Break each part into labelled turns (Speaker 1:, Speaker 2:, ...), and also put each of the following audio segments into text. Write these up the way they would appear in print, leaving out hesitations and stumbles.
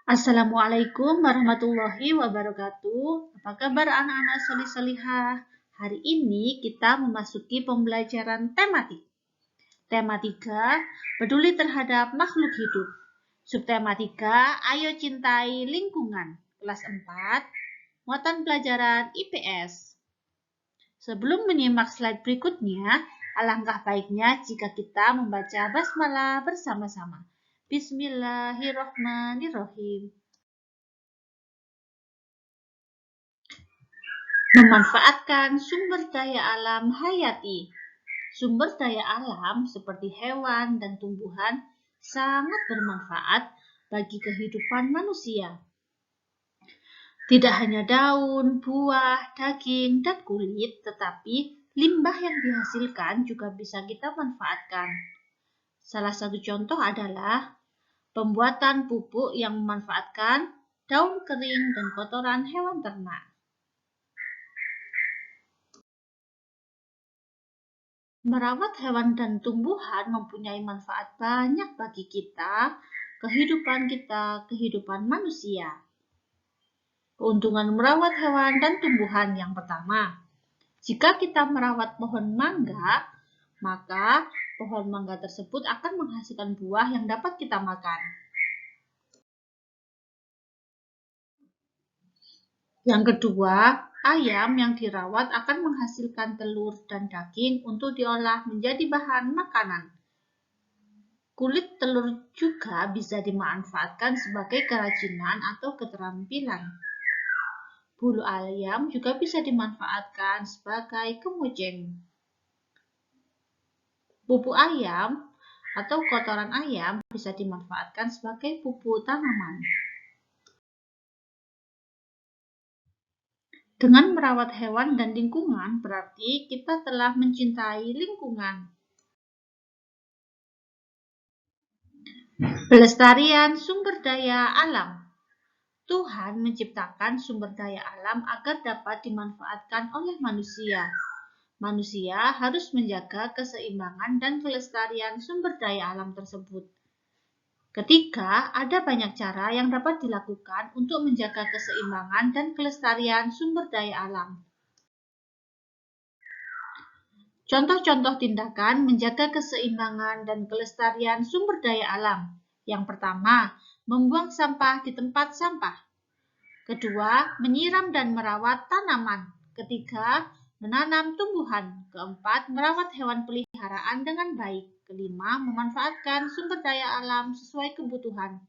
Speaker 1: Assalamualaikum warahmatullahi wabarakatuh. Apa kabar anak-anak solih-solihah? Hari ini kita memasuki pembelajaran tematik. Tema 3, peduli terhadap makhluk hidup. Subtema 3, ayo cintai lingkungan. Kelas 4, muatan pelajaran IPS. Sebelum menyimak slide berikutnya, alangkah baiknya jika kita membaca basmalah bersama-sama. Bismillahirrohmanirrohim. Memanfaatkan sumber daya alam hayati. Sumber daya alam seperti hewan dan tumbuhan sangat bermanfaat bagi kehidupan manusia. Tidak hanya daun, buah, daging, dan kulit, tetapi limbah yang dihasilkan juga bisa kita manfaatkan. Salah satu contoh adalah pembuatan pupuk yang memanfaatkan daun kering dan kotoran hewan ternak. Merawat hewan dan tumbuhan mempunyai manfaat banyak bagi kita, kehidupan manusia. Keuntungan merawat hewan dan tumbuhan yang pertama, jika kita merawat pohon mangga, maka pohon mangga tersebut akan menghasilkan buah yang dapat kita makan. Yang kedua, ayam yang dirawat akan menghasilkan telur dan daging untuk diolah menjadi bahan makanan. Kulit telur juga bisa dimanfaatkan sebagai kerajinan atau keterampilan. Bulu ayam juga bisa dimanfaatkan sebagai kemoceng. Pupuk ayam atau kotoran ayam bisa dimanfaatkan sebagai pupuk tanaman. Dengan merawat hewan dan lingkungan, berarti kita telah mencintai lingkungan. Pelestarian sumber daya alam. Tuhan menciptakan sumber daya alam agar dapat dimanfaatkan oleh manusia. Manusia harus menjaga keseimbangan dan kelestarian sumber daya alam tersebut. Ketiga, ada banyak cara yang dapat dilakukan untuk menjaga keseimbangan dan kelestarian sumber daya alam. Contoh-contoh tindakan menjaga keseimbangan dan kelestarian sumber daya alam. Yang pertama, membuang sampah di tempat sampah. Kedua, menyiram dan merawat tanaman. Ketiga, menanam tumbuhan. Keempat, merawat hewan peliharaan dengan baik. Kelima, memanfaatkan sumber daya alam sesuai kebutuhan.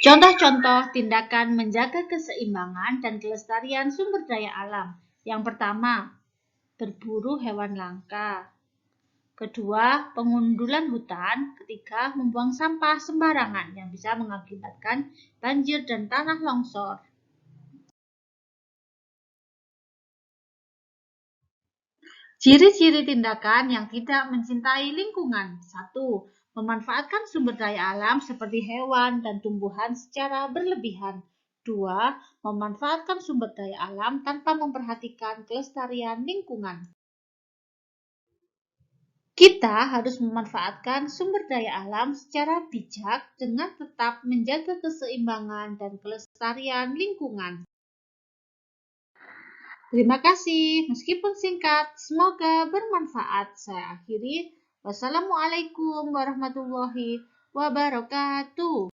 Speaker 1: Contoh-contoh tindakan menjaga keseimbangan dan kelestarian sumber daya alam. Yang pertama, berburu hewan langka. Kedua, pengundulan hutan. Ketiga, membuang sampah sembarangan yang bisa mengakibatkan banjir dan tanah longsor. Ciri-ciri tindakan yang tidak mencintai lingkungan. 1. Memanfaatkan sumber daya alam seperti hewan dan tumbuhan secara berlebihan. 2. Memanfaatkan sumber daya alam tanpa memperhatikan kelestarian lingkungan. Kita harus memanfaatkan sumber daya alam secara bijak dengan tetap menjaga keseimbangan dan kelestarian lingkungan. Terima kasih, meskipun singkat, semoga bermanfaat. Saya akhiri. Wassalamualaikum warahmatullahi wabarakatuh.